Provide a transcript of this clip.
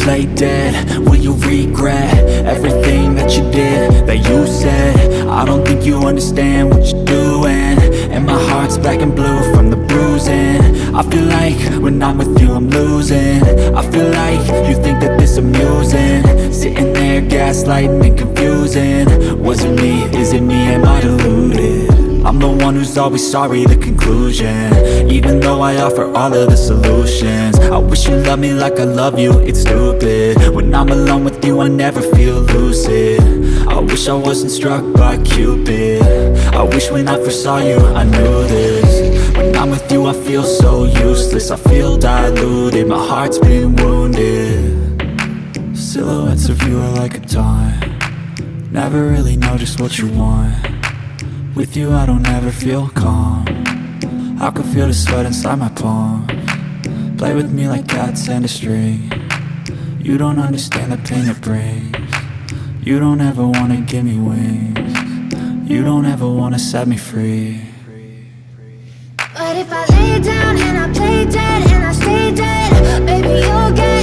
play dead? Will you regret everything that you did, that you said? I don't think you understand what you're doing, and my heart's black and blue from the bruising. I feel like when I'm with you I'm losing. I feel like you think that this amusing, sitting there gaslighting and confusing. Was it me? Is it me? Am I deluded? I'm the one who's always sorry, the conclusion, even though I offer all of the solutions. I wish you loved me like I love you, it's stupid. When I'm alone with you I never feel lucid. I wish I wasn't struck by Cupid. I wish when I first saw you I knew this. When I'm with you I feel so useless, I feel diluted, my heart's been wounded. Silhouettes of you are like a taunt, never really know just what you want. With you I don't ever feel calm, I can feel the sweat inside my palms. Play with me like cats and a string, you don't understand the pain it brings. You don't ever wanna give me wings, you don't ever wanna set me free. But if I lay down and I play dead and I stay dead, baby you'll get